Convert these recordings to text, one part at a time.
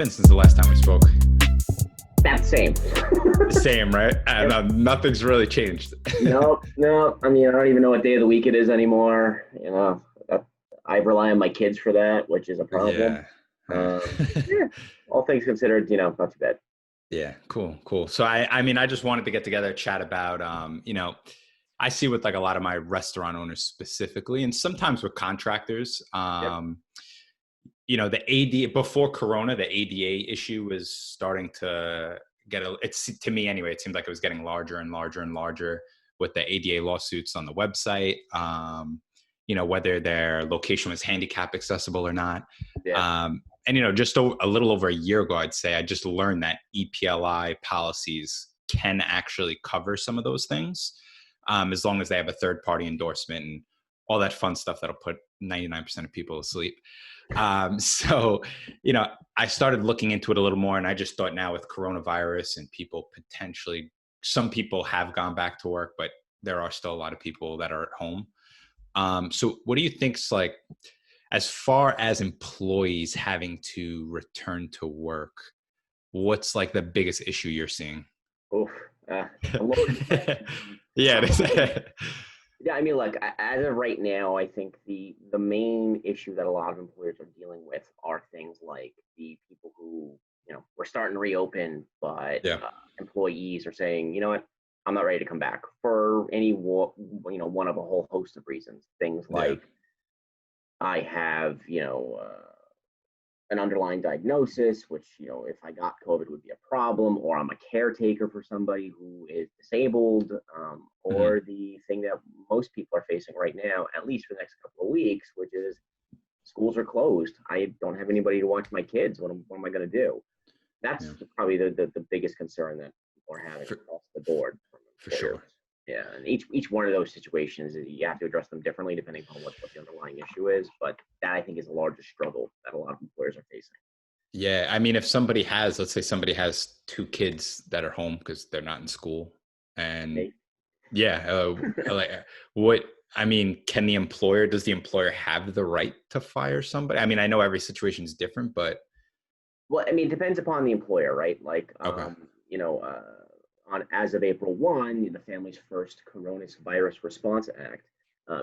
been since the last time we spoke? That's same. Same, right? Nothing's really changed. No. I mean, I don't even know what day of the week it is anymore. I rely on my kids for that, which is a problem. Yeah. Yeah, all things considered, not too bad. Yeah, cool. So I mean, I just wanted to get together, chat about, I see with like a lot of my restaurant owners specifically, and sometimes with contractors, Yep. the AD before Corona, the ADA issue was starting to it's to me anyway, it seemed like it was getting larger and larger and larger with the ADA lawsuits on the website. Whether their location was handicap accessible or not. Yeah. And just a little over a year ago, I'd say I just learned that EPLI policies can actually cover some of those things, as long as they have a third party endorsement and all that fun stuff that'll put 99% of people asleep. So, I started looking into it a little more, and I just thought now with coronavirus and people potentially, some people have gone back to work, but there are still a lot of people that are at home. So what do you think's like, as far as employees having to return to work, what's like the biggest issue you're seeing? Oof. A loaded question. Yeah. Yeah, I mean, look, as of right now, I think the main issue that a lot of employers are dealing with are things like the people who, we're starting to reopen, but Yeah. employees are saying, you know what, I'm not ready to come back for one of a whole host of reasons. Things like I have, an underlying diagnosis, which, if I got COVID would be a problem, or I'm a caretaker for somebody who is disabled, or the thing that most people are facing right now, at least for the next couple of weeks, which is schools are closed. I don't have anybody to watch my kids. What am I going to do? That's probably the biggest concern that people are having across the board from For employers. sure. Yeah, and each one of those situations, you have to address them differently depending on what the underlying issue is. But that, I think, is the largest struggle that a lot of employers are facing. Yeah. I mean, if somebody has, let's say somebody has two kids that are home because they're not in school, and Me? like does the employer have the right to fire somebody? I mean, I know every situation is different, but. Well, I mean, it depends upon the employer, right? Like, Okay. as of April 1, the Families First Coronavirus Response Act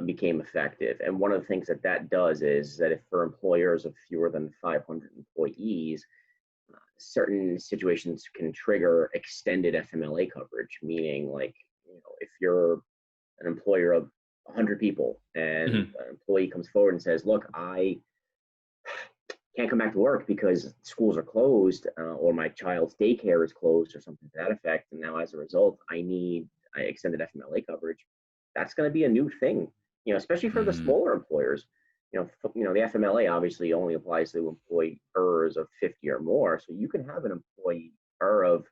became effective. And one of the things that does is that if for employers of fewer than 500 employees, certain situations can trigger extended FMLA coverage, meaning like, if you're an employer of 100 people and an employee comes forward and says, look, I can't come back to work because schools are closed, or my child's daycare is closed or something to that effect. And now as a result, I need extended FMLA coverage. That's going to be a new thing, especially for the smaller employers. The FMLA obviously only applies to employers of 50 or more. So you can have an employer of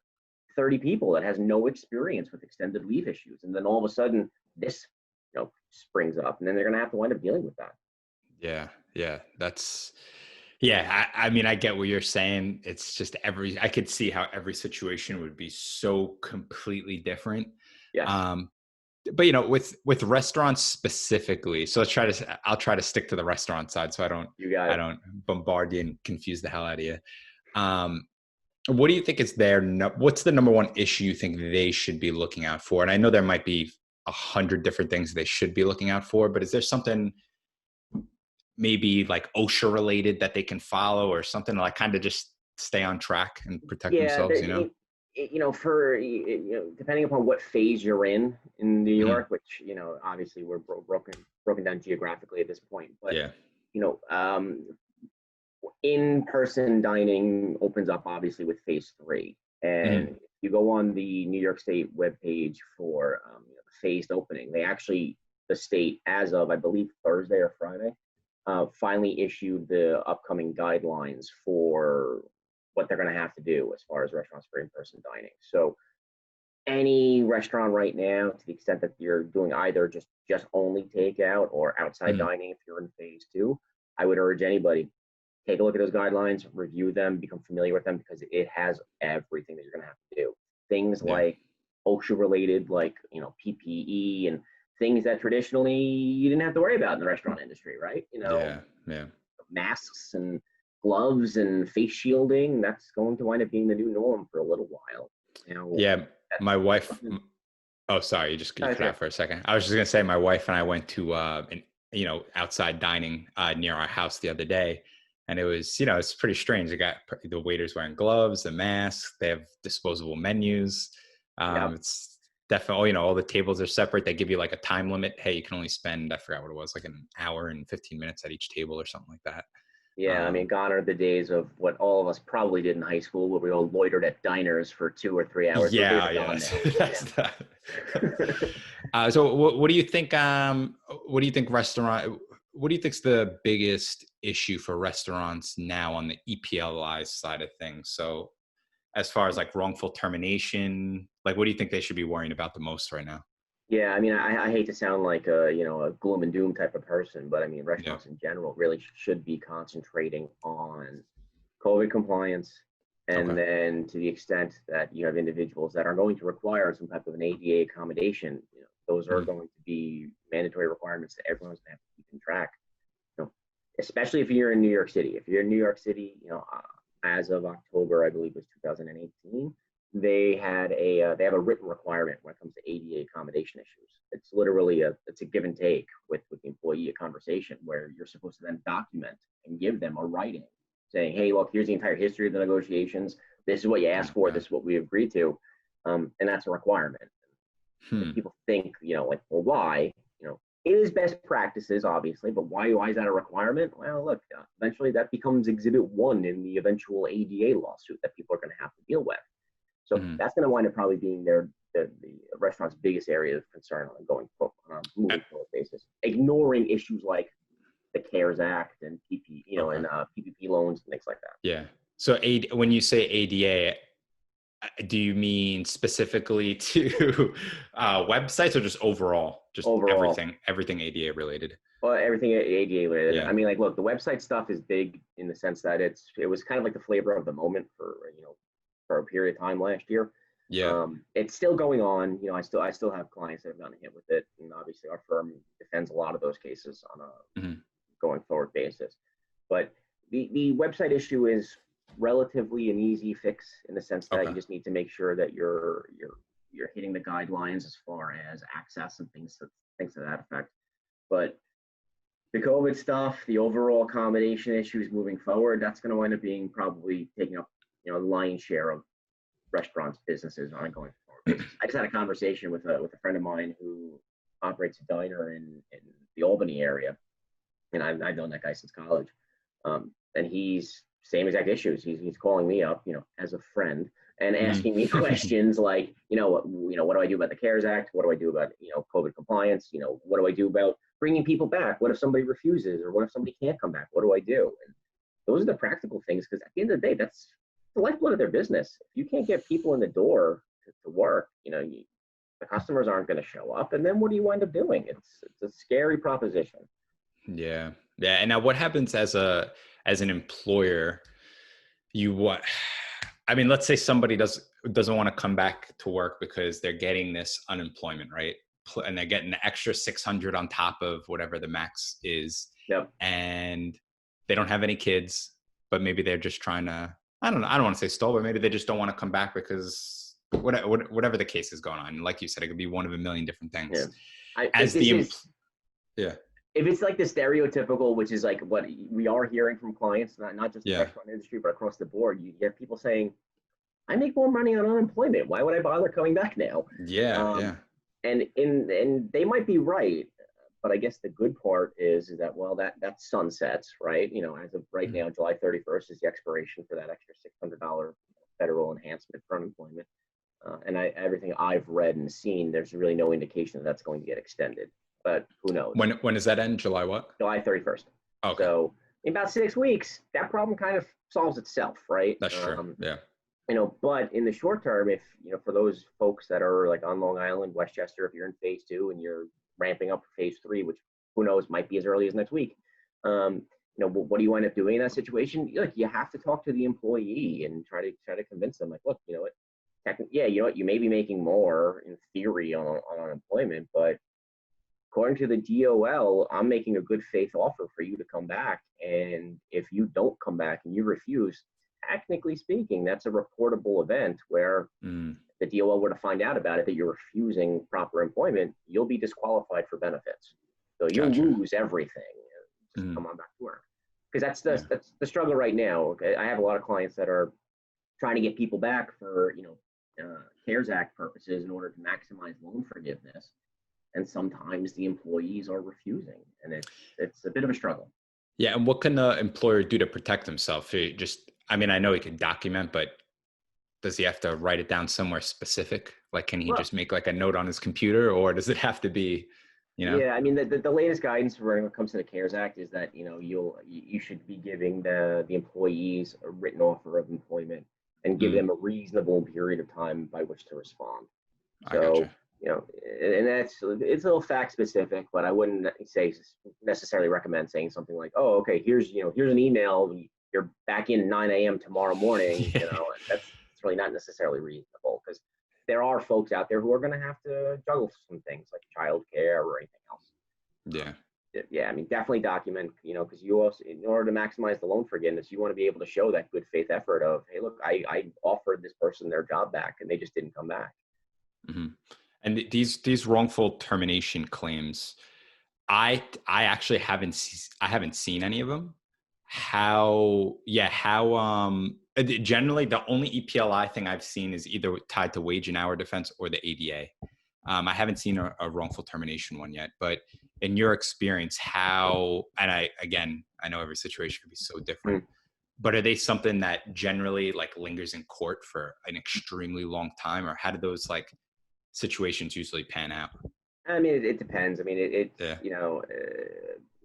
30 people that has no experience with extended leave issues. And then all of a sudden this, springs up, and then they're going to have to wind up dealing with that. Yeah. I mean, I get what you're saying. It's just I could see how every situation would be so completely different. Yeah. But with restaurants specifically, so I'll try to stick to the restaurant side so I don't bombard you and confuse the hell out of you. What do you think is what's the number one issue you think they should be looking out for? And I know there might be 100 different things they should be looking out for, but is there something maybe like OSHA related that they can follow, or something to like kind of just stay on track and protect themselves, depending upon what phase you're in New York, which, obviously we're broken down geographically at this point, but, in-person dining opens up obviously with phase 3. And if you go on the New York State webpage for the phased opening, the state, as of, I believe, Thursday or Friday, finally issued the upcoming guidelines for what they're going to have to do as far as restaurants for in-person dining. So any restaurant right now, to the extent that you're doing either just only takeout or outside dining, if you're in phase 2, I would urge anybody, take a look at those guidelines, review them, become familiar with them, because it has everything that you're going to have to do. Things like OSHA related, like, PPE and things that traditionally you didn't have to worry about in the restaurant industry, right? Masks and gloves and face shielding, that's going to wind up being the new norm for a little while. Yeah, my wife. Something- Oh, sorry, you cut okay. out for a second. I was just gonna say my wife and I went to outside dining near our house the other day, and it was it's pretty strange. They got the waiters wearing gloves, the masks. They have disposable menus. Yep. It's definitely all the tables are separate. They give you like a time limit. Hey, you can only spend, I forgot what it was, like an hour and 15 minutes at each table or something like that. Yeah, I mean, Um, gone are the days of what all of us probably did in high school, where we all loitered at diners for 2 or 3 hours. Those days Yeah, are yeah, gone now. that's that. So, what do you think? What do you think restaurant? What do you think's the biggest issue for restaurants now on the EPLI side of things? So, as far as like wrongful termination, like what do you think they should be worrying about the most right now? Yeah, I mean, I hate to sound like a gloom and doom type of person, but I mean, Yeah. restaurants in general really should be concentrating on COVID compliance. And Okay. then to the extent that you have individuals that are going to require some type of an ADA accommodation, those are Mhm. going to be mandatory requirements that everyone's going to have to keep in track. You know, Especially if you're in New York City. If you're in New York City, as of October, I believe it was 2018, they have a written requirement when it comes to ADA accommodation issues. It's literally it's a give and take with the employee, a conversation where you're supposed to then document and give them a writing saying, hey, look, here's the entire history of the negotiations. This is what you asked for. Okay. This is what we agreed to, and that's a requirement. If Hmm. people think, like, well, why? It is best practices, obviously, but why is that a requirement? Well, look, eventually that becomes Exhibit 1 in the eventual ADA lawsuit that people are going to have to deal with. So Hmm. that's going to wind up probably being the restaurant's biggest area of concern on going moving forward basis, ignoring issues like the CARES Act and Okay. and PPP loans and things like that. Yeah. So, when you say ADA, do you mean specifically to websites or just overall, just Overall, everything ADA related? well, everything ADA related. Yeah. I mean, like, look, the website stuff is big in the sense that it was kind of like the flavor of the moment for a period of time last year. Yeah. It's still going on. I still have clients that have gotten hit with it, and obviously our firm defends a lot of those cases on a Hmm. going forward basis. But the website issue is relatively an easy fix in the sense that Okay. you just need to make sure that you're hitting the guidelines as far as access and things to that effect. But the COVID stuff, the overall accommodation issues moving forward, that's going to wind up being probably taking up the lion's share of restaurants, businesses on a going forward basis. I just had a conversation with a friend of mine who operates a diner in the Albany area, and I've known that guy since college. And he's same exact issues. He's calling me up, as a friend, and asking me Hmm. questions like, what do I do about the CARES Act? What do I do about COVID compliance? What do I do about bringing people back? What if somebody refuses, or what if somebody can't come back? What do I do? And those are the practical things, because at the end of the day, that's the lifeblood of their business. If you can't get people in the door to work, the customers aren't going to show up, and then what do you wind up doing? It's a scary proposition. Yeah. Yeah. And now what happens as an employer? You what? I mean, let's say somebody doesn't want to come back to work because they're getting this unemployment, right? And they're getting the extra 600 on top of whatever the max is, Yep. and they don't have any kids, but maybe they're just trying to, I don't know, I don't want to say stall, but maybe they just don't want to come back because whatever the case is going on. Like you said, it could be one of a million different Yeah. things. If As this the is yeah, if it's like the stereotypical, which is like what we are hearing from clients, not just the yeah, restaurant industry, but across the board, you get people saying, "I make more money on unemployment. Why would I bother coming back now?" yeah, Um, yeah. and they might be right, but I guess the good part is that, well, that sunsets, right? As of right Mhm. now, July 31st is the expiration for that extra $600 federal enhancement for unemployment. And everything I've read and seen, there's really no indication that that's going to get extended. But who knows? When does that end? July what? July 31st. Okay, So in about 6 weeks, that problem kind of solves itself, right? that's true. Yeah. But in the short term, if for those folks that are like on Long Island, Westchester, if you're in phase 2 and you're ramping up for phase 3, which who knows might be as early as next week, what do you wind up doing in that situation? Like, you have to talk to the employee and try to convince them, like, look, yeah, you may be making more in theory on unemployment, but according to the DOL, I'm making a good faith offer for you to come back. And if you don't come back and you refuse, technically speaking, that's a reportable event where Mm, the DOL were to find out about it, that you're refusing proper employment, you'll be disqualified for benefits. So you'll gotcha. lose everything. Just Mm, come on back to work. Because yeah. that's the struggle right now. Okay, I have a lot of clients that are trying to get people back for CARES Act purposes in order to maximize loan forgiveness, and sometimes the employees are refusing, and it's a bit of a struggle. Yeah. And what can the employer do to protect himself? He just, I mean, I know he can document, but does he have to write it down somewhere specific? Like, can he Well, just make like a note on his computer, or does it have to be, you know? yeah, I mean the latest guidance when it comes to the CARES Act is that you should be giving the employees a written offer of employment and give Mm, them a reasonable period of time by which to respond. I So, gotcha. and it's a little fact specific, but I wouldn't say necessarily recommend saying something like, "Oh, okay, here's an email. You're back in 9 a.m. tomorrow morning." Yeah. That's really not necessarily reasonable because there are folks out there who are going to have to juggle some things like childcare or anything else. Yeah. Um, yeah, I mean, definitely document, because you also, in order to maximize the loan forgiveness, you want to be able to show that good faith effort of, hey, look, I offered this person their job back and they just didn't come back. Hmm. And these wrongful termination claims, I actually I haven't seen any of them. Generally the only EPLI thing I've seen is either tied to wage and hour defense or the ADA. I haven't seen a wrongful termination one yet, but in your experience, how, and I know every situation could be so different, Mm. but are they something that generally like lingers in court for an extremely long time, or how do those like situations usually pan out? I mean, it depends. I mean, it's, Yeah.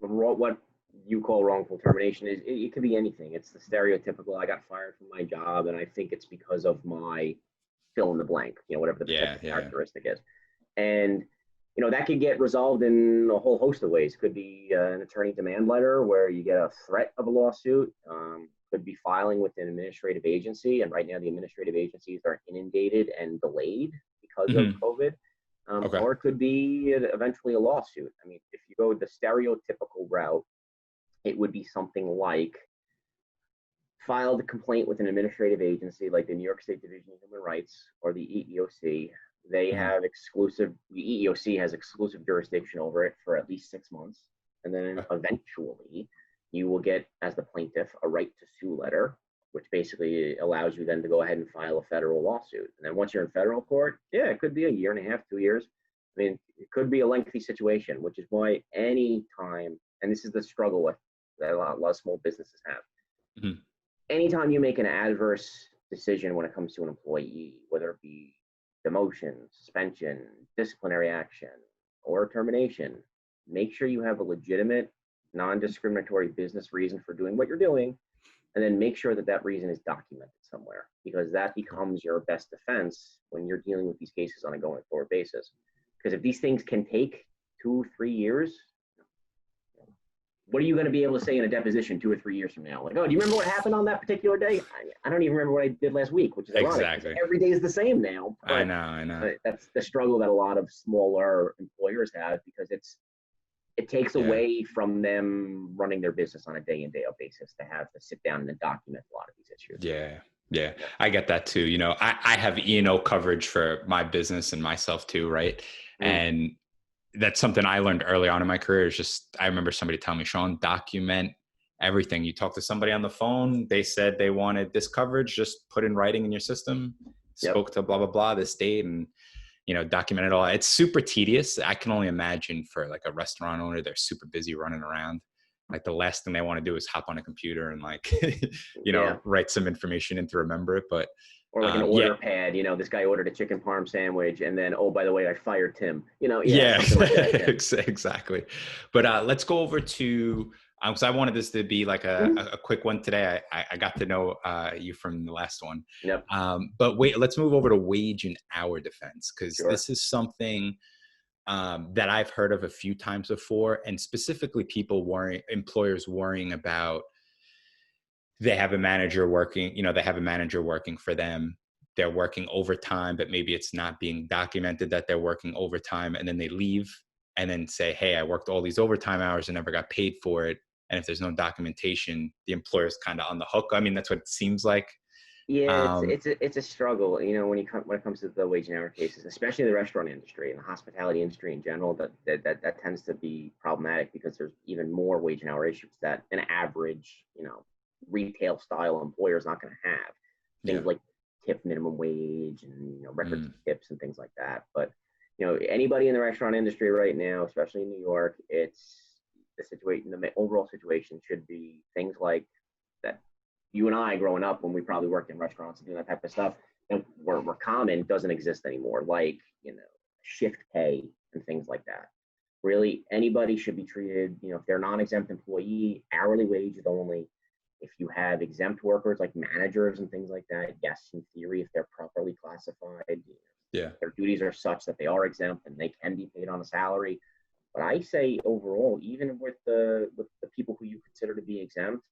what you call wrongful termination it could be anything. It's the stereotypical, I got fired from my job and I think it's because of my fill in the blank, whatever the Yeah. protected Yeah. characteristic is. And that could get resolved in a whole host of ways. Could be an attorney demand letter where you get a threat of a lawsuit. Could be filing with an administrative agency, and right now the administrative agencies are inundated and delayed because of Hmm. COVID. Okay. Or it could be eventually a lawsuit. I mean, if you go the stereotypical route, it would be something like filed a complaint with an administrative agency like the New York State Division of Human Rights or the EEOC. Hmm. The EEOC has exclusive jurisdiction over it for at least 6 months. And then Okay. eventually you will get, as the plaintiff, a right to sue letter, which basically allows you then to go ahead and file a federal lawsuit. And then once you're in federal court, yeah, it could be a year and a half, 2 years. I mean, it could be a lengthy situation, which is why any time, and this is the struggle with that a lot of small businesses have, Hmm. anytime you make an adverse decision when it comes to an employee, whether it be demotion, suspension, disciplinary action, or termination, make sure you have a legitimate, non discriminatory business reason for doing what you're doing. And then make sure that that reason is documented somewhere because that becomes your best defense when you're dealing with these cases on a going forward basis. Because if these things can take 2, 3 years, what are you going to be able to say in a deposition 2 or 3 years from now? Like, oh, do you remember what happened on that particular day? I don't even remember what I did last week, which is ironic because Exactly. every day is the same now. I But know. I know. that's the struggle that a lot of smaller employers have because it takes Yeah. away from them running their business on a day in day out basis to have to sit down and document a lot of these issues. Yeah. Yeah. Yeah. I get that too. I have E&O coverage for my business and myself too, right? Mm, And that's something I learned early on in my career is just, I remember somebody telling me, Sean, document everything. You talk to somebody on the phone, they said they wanted this coverage, just put in writing in your system, yep. spoke to blah, blah, blah, this date, and, document it all. It's super tedious. I can only imagine for like a restaurant owner, they're super busy running around. Like the last thing they want to do is hop on a computer and like, Yeah. write some information in to remember it. But Or like an yeah, order pad, this guy ordered a chicken parm sandwich and then, oh, by the way, I fired Tim. Yeah, yeah, something like that. Yeah. exactly. But let's go over to, because I wanted this to be like a, Mhm. a quick one today. I got to know you from the last one. Yep. But wait, let's move over to wage and hour defense, because Sure. this is something that I've heard of a few times before, and specifically employers worrying about, they have a manager working for them. They're working overtime, but maybe it's not being documented that they're working overtime, and then they leave. and then say, hey, I worked all these overtime hours and never got paid for it. And if there's no documentation, the employer's kind of on the hook. I mean, that's what it seems like. Yeah, Um, it's a struggle, when it comes to the wage and hour cases, especially in the restaurant industry and the hospitality industry in general. That tends to be problematic because there's even more wage and hour issues that an average, retail style employer is not going to have. yeah. Things like tip minimum wage and records of Mm, tips and things like that. But anybody in the restaurant industry right now, especially in New York, it's the situation. The overall situation should be things like that you and I growing up when we probably worked in restaurants and doing that type of stuff, and were common, doesn't exist anymore. Like, shift pay and things like that. Really, anybody should be treated, if they're non-exempt employee, hourly wages only. If you have exempt workers like managers and things like that, yes, in theory, if they're properly classified, yeah. their duties are such that they are exempt and they can be paid on a salary. But I say overall, even with the people who you consider to be exempt,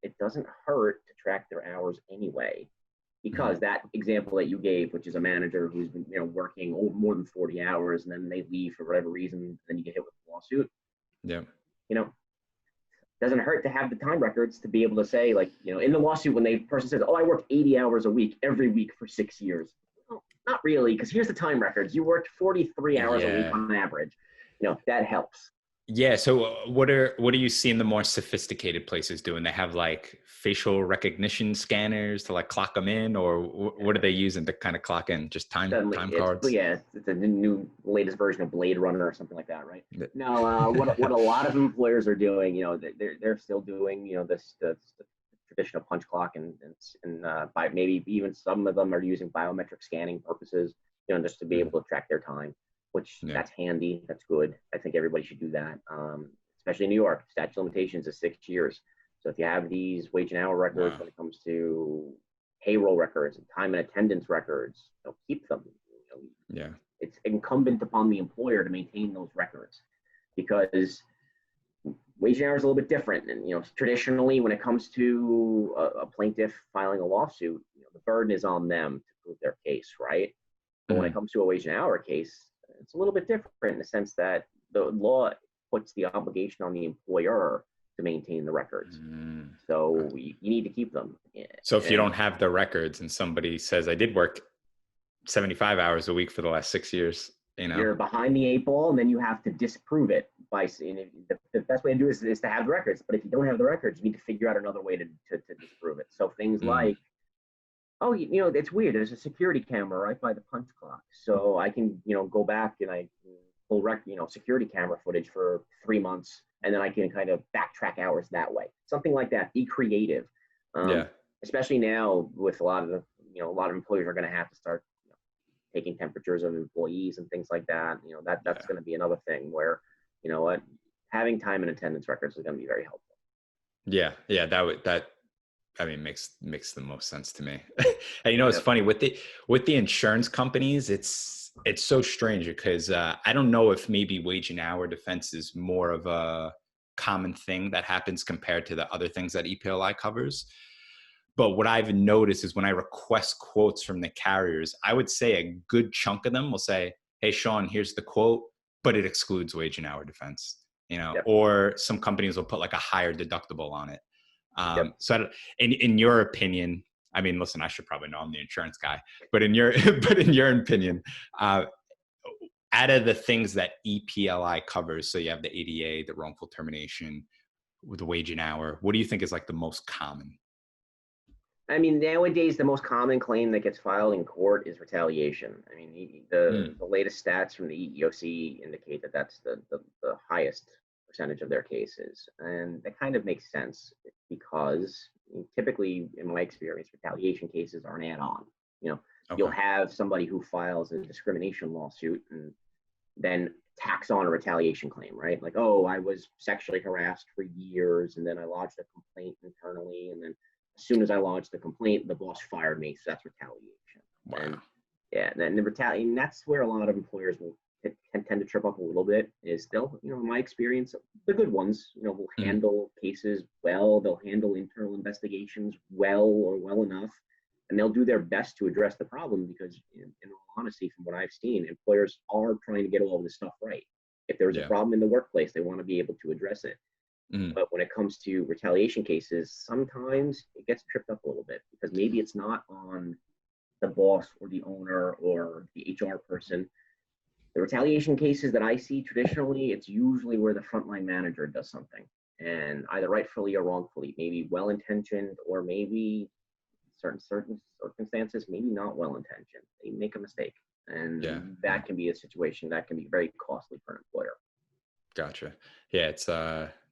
it doesn't hurt to track their hours anyway, Mhm. because that example that you gave, which is a manager who's been working more than 40 hours and then they leave for whatever reason, then you get hit with a lawsuit. Yeah. You know, doesn't hurt to have the time records to be able to say, like, in the lawsuit, when the person says, oh, I worked 80 hours a week every week for 6 years. Well, not really, because here's the time records. You worked 43 hours a week Yeah. on average. That helps. Yeah. So what are you seeing the more sophisticated places doing? They have like facial recognition scanners to like clock them in, or what are they using to kind of clock in? Just Suddenly time it's, cards. yeah, it's a new latest version of Blade Runner or something like that, right? Th- No, what a lot of employers are doing, they're still doing, this the traditional punch clock, and by maybe even some of them are using biometric scanning purposes, just to be mm, able to track their time, which Yeah. that's handy, that's good. I think everybody should do that. Especially in New York, statute of limitations is 6 years. So if you have these wage and hour records, Wow. when it comes to payroll records and time and attendance records, keep them. Yeah. It's incumbent upon the employer to maintain those records, because wage and hour is a little bit different. And traditionally, when it comes to a plaintiff filing a lawsuit, the burden is on them to prove their case, right? But when it Mhm. comes to a wage and hour case, it's a little bit different in the sense that the law puts the obligation on the employer to maintain the records. Mm. So you need to keep them. So if you And don't have the records and somebody says, I did work 75 hours a week for the last 6 years, you know? you're behind the 8 ball, and then you have to disprove it by saying, the best way to do it is to have the records. But if you don't have the records, you need to figure out another way to disprove it. So things Mm. like, oh, it's weird. There's a security camera right by the punch clock, so I can go back and I can pull security camera footage for 3 months, and then I can kind of backtrack hours that way. Something like that. Be creative, um, Yeah. especially now with a lot of employers are going to have to start taking temperatures of employees and things like that. That's Yeah. going to be another thing where, what, having time and attendance records is going to be very helpful. Yeah. Yeah. That I mean makes the most sense to me. And it's Yep. funny with the insurance companies, it's so strange because I don't know if maybe wage and hour defense is more of a common thing that happens compared to the other things that EPLI covers. But what I've noticed is when I request quotes from the carriers, I would say a good chunk of them will say, "Hey, Sean, here's the quote, but it excludes wage and hour defense." Yep. Or some companies will put like a higher deductible on it. Yep. In your opinion, I mean, listen, I should probably know, I'm the insurance guy, but in your but in your opinion, uh, out of the things that EPLI covers, so you have the ADA, the wrongful termination, with the wage and hour, what do you think is like the most common? I mean, nowadays the most common claim that gets filed in court is retaliation. I mean, Mm, the latest stats from the EEOC indicate that that's the highest percentage of their cases, and that kind of makes sense because typically, in my experience, retaliation cases are an add-on. You know, you'll okay. have somebody who files a discrimination lawsuit and then tacks on a retaliation claim, right? Like, oh, I was sexually harassed for years, and then I lodged a complaint internally, and then as soon as I lodged the complaint, the boss fired me, so that's retaliation. And Wow. yeah, and then the retaliation, that's where a lot of employers will tend to trip up a little bit. Is they'll, in my experience, the good ones, will Mm, handle cases well. They'll handle internal investigations well or well enough, and they'll do their best to address the problem because, in all honesty, from what I've seen, employers are trying to get all of this stuff right. If there's a Yeah. problem in the workplace, they want to be able to address it. Mhm. But when it comes to retaliation cases, sometimes it gets tripped up a little bit because maybe it's not on the boss or the owner or the HR person. The retaliation cases that I see traditionally, it's usually where the frontline manager does something, and either rightfully or wrongfully, maybe well intentioned or maybe certain circumstances, maybe not well intentioned. They make a mistake, Yeah. and Yeah. that can be a situation that can be very costly for an employer. Gotcha. Yeah, it's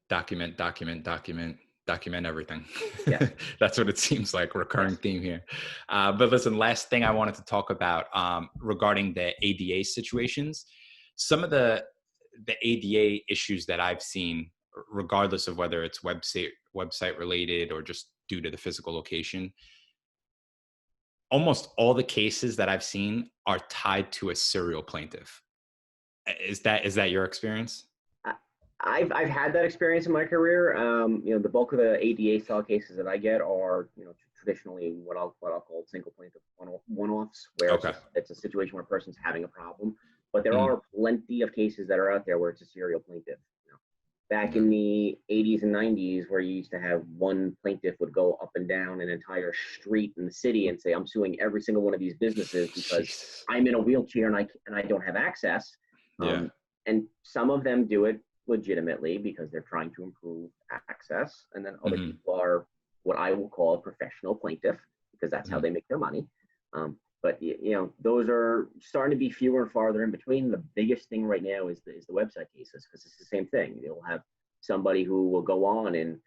document, document, document, document everything. Yes. That's what it seems like, recurring Yes. theme here. But listen, last thing I wanted to talk about regarding the ADA situations. Some of the ADA issues that I've seen, regardless of whether it's website related or just due to the physical location, almost all the cases that I've seen are tied to a serial plaintiff. Is that your experience? I- I've had that experience in my career. The bulk of the ADA style cases that I get are, traditionally what I'll call single plaintiff one-offs, where Okay. it's a situation where a person's having a problem. But there Mhm. are plenty of cases that are out there where it's a serial plaintiff. Back Yeah. in the 80s and 90s, where you used to have one plaintiff would go up and down an entire street in the city and say, "I'm suing every single one of these businesses because Jesus. I'm in a wheelchair and I don't have access." Yeah. Um, and some of them do it legitimately because they're trying to improve access, and then other Mhm. people are what I will call a professional plaintiff because that's how Mhm. they make their money. But those are starting to be fewer and farther in between. The biggest thing right now is the website cases, because it's the same thing. You'll have somebody who will go on and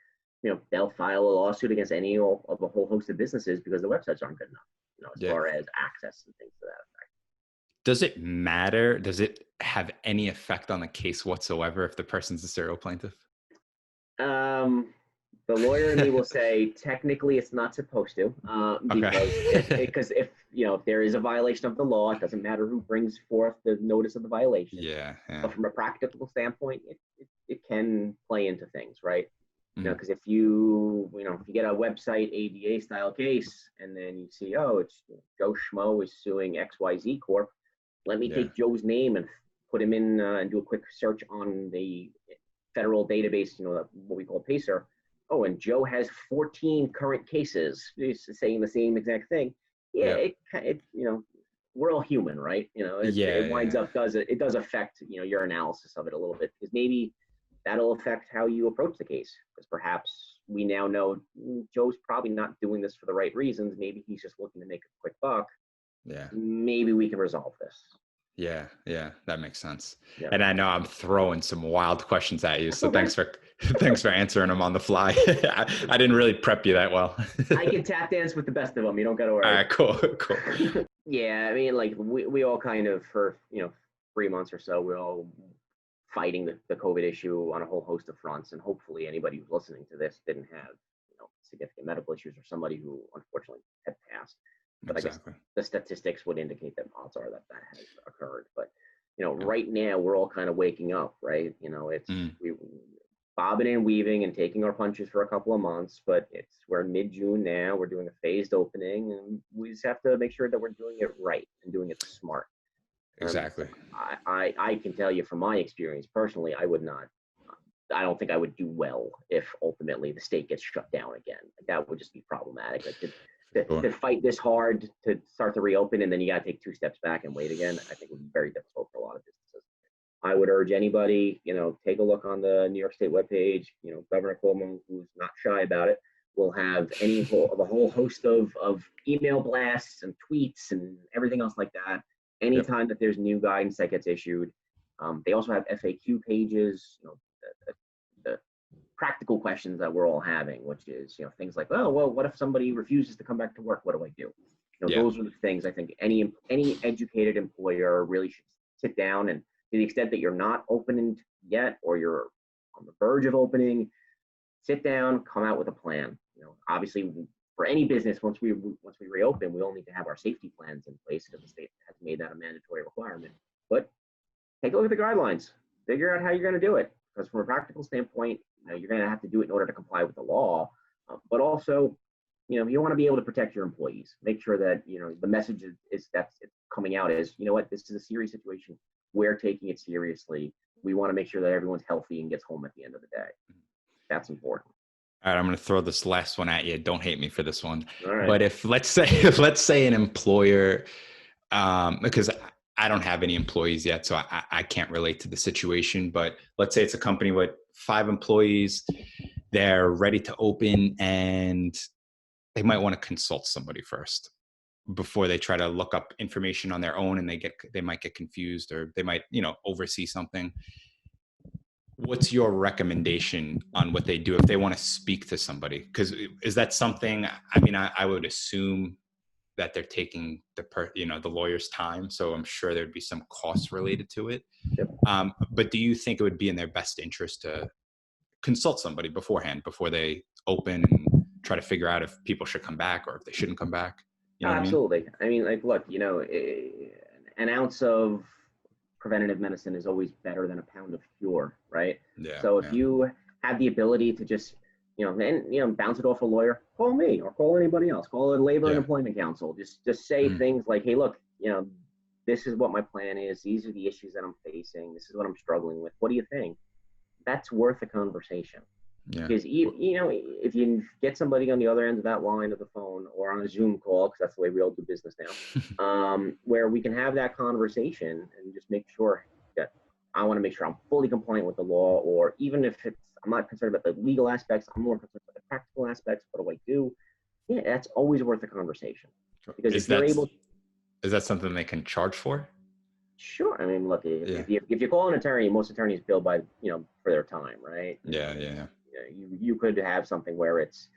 they'll file a lawsuit against any of a whole host of businesses because the websites aren't good enough, as Yeah. far as access and things to that Does it matter? Does it have any effect on the case whatsoever if the person's a serial plaintiff? effect. The lawyer in me will say technically it's not supposed to, Okay. because if there is a violation of the law, it doesn't matter who brings forth the notice of the violation. Yeah. Yeah. But from a practical standpoint, it can play into things, right? Mhm. Because if you get a website ADA style case and then you see, oh, it's Joe Schmo is suing XYZ Corp. Let me Yeah. take Joe's name and put him in and do a quick search on the federal database, what we call PACER. Oh, and Joe has 14 current cases saying the same exact thing. Yeah, Yep. we're all human, right? It Yeah. winds Yeah. up it does affect your analysis of it a little bit, because maybe that'll affect how you approach the case, because perhaps we now know Joe's probably not doing this for the right reasons. Maybe he's just looking to make a quick buck. Yeah. Maybe we can resolve this. Yeah, yeah, that makes sense. Yeah, And I know I'm throwing some wild questions at you, that's so okay. thanks for thanks for answering them on the fly. I didn't really prep you that well. I can tap dance with the best of them. You don't got to All worry. right, cool, cool. Yeah, I mean, like we all kind of, for 3 months or so, we're all fighting the COVID issue on a whole host of fronts, and hopefully anybody who's listening to this didn't have significant medical issues or somebody who unfortunately had passed. But I guess Exactly. the statistics would indicate that odds are that that has occurred. But Yeah. right now we're all kind of waking up, right? It's Mm, we bobbing and weaving and taking our punches for a couple of months, but we're mid-June now. We're doing a phased opening, and we just have to make sure that we're doing it right and doing it smart. exactly. I can tell you from my experience personally, I would not. I don't think I would do well if ultimately the state gets shut down again. Like, that would just be problematic. Like Sure. to fight this hard to start to reopen, and then you got to take 2 steps back and wait again, I think would be very difficult for a lot of businesses. I would urge anybody, take a look on the New York State webpage. Governor Cuomo, who's not shy about it, will have a whole host of email blasts and tweets and everything else like that. Yep. Anytime that there's new guidance that gets issued, they also have FAQ pages. The practical questions that we're all having, which is things like, oh well, what if somebody refuses to come back to work? What do I do? Yeah. Those are the things I think any educated employer really should sit down, and to the extent that you're not opening yet or you're on the verge of opening, sit down, come out with a plan. Obviously for any business, once we reopen, we all need to have our safety plans in place because the state has made that a mandatory requirement. But take a look at the guidelines, figure out how you're going to do it. Because from a practical standpoint, you're going to have to do it in order to comply with the law. But also, you want to be able to protect your employees. Make sure that the message is that's coming out is, what, this is a serious situation. We're taking it seriously. we want to make sure that everyone's healthy and gets home at the end of the day. That's important. All right, I'm going to throw this last one at you. Don't hate me for this one. All right. But if let's say an employer, because I don't have any employees yet, so I can't relate to the situation. But let's say it's a company with 5 employees, they're ready to open, and they might want to consult somebody first before they try to look up information on their own, and they might get confused, or they might, oversee something. What's your recommendation on what they do if they want to speak to somebody? Because is that something, I would assume that they're taking the lawyer's time. So I'm sure there'd be some costs related to it. Yep. But do you think it would be in their best interest to consult somebody beforehand, before they open, and try to figure out if people should come back or if they shouldn't come back? You know Absolutely. Look, an ounce of preventative medicine is always better than a pound of cure, right? Yeah. So if you have the ability to just, bounce it off a lawyer, call me or call anybody else, call a labor and employment counsel. Just say things like, hey, look, this is what my plan is. These are the issues that I'm facing. This is what I'm struggling with. What do you think? That's worth a conversation. Yeah. Because if you get somebody on the other end of that line of the phone or on a Zoom call, because that's the way we all do business now, where we can have that conversation and just make sure that I want to make sure I'm fully compliant with the law, or even if I'm not concerned about the legal aspects, I'm more concerned about the practical aspects. What do I do? Yeah, that's always worth a conversation. Because is that something they can charge for? Sure. Look, if you call an attorney, most attorneys bill by for their time, right? Yeah. You could have something where it's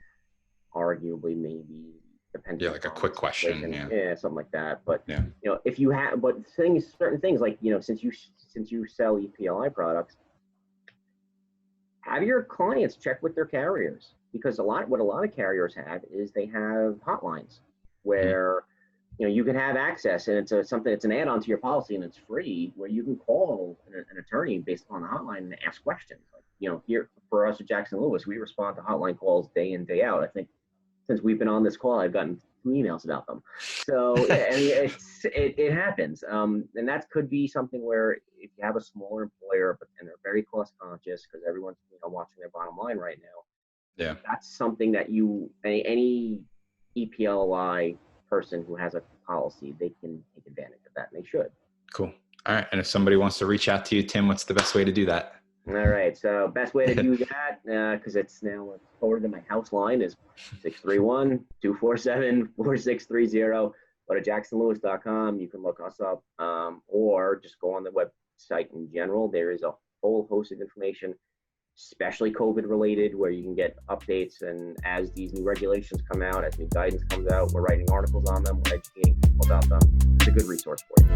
arguably maybe depending like a quick question, something like that. But yeah, if you have, certain things like since you sell EPLI products, have your clients check with their carriers, because what a lot of carriers have is they have hotlines where you can have access, and it's an add-on to your policy, and it's free, where you can call an attorney based upon the hotline and ask questions. Like, here for us at Jackson Lewis, we respond to hotline calls day in, day out. I think since we've been on this call, I've gotten 2 emails about them. So it happens. And that could be something where if you have a smaller employer, and they're very cost conscious because everyone's watching their bottom line right now. That's something that any EPLI person who has a policy, they can take advantage of that, and they should. Cool. All right. And if somebody wants to reach out to you, Tim, what's the best way to do that? All right. So best way to do that, because it's now forwarded to my house line, is 631-247-4630. Go to jacksonlewis.com. You can look us up, or just go on the website in general. There is a whole host of information, especially COVID related, where you can get updates. And as these new regulations come out, as new guidance comes out, we're writing articles on them, we're educating people about them. It's a good resource for you.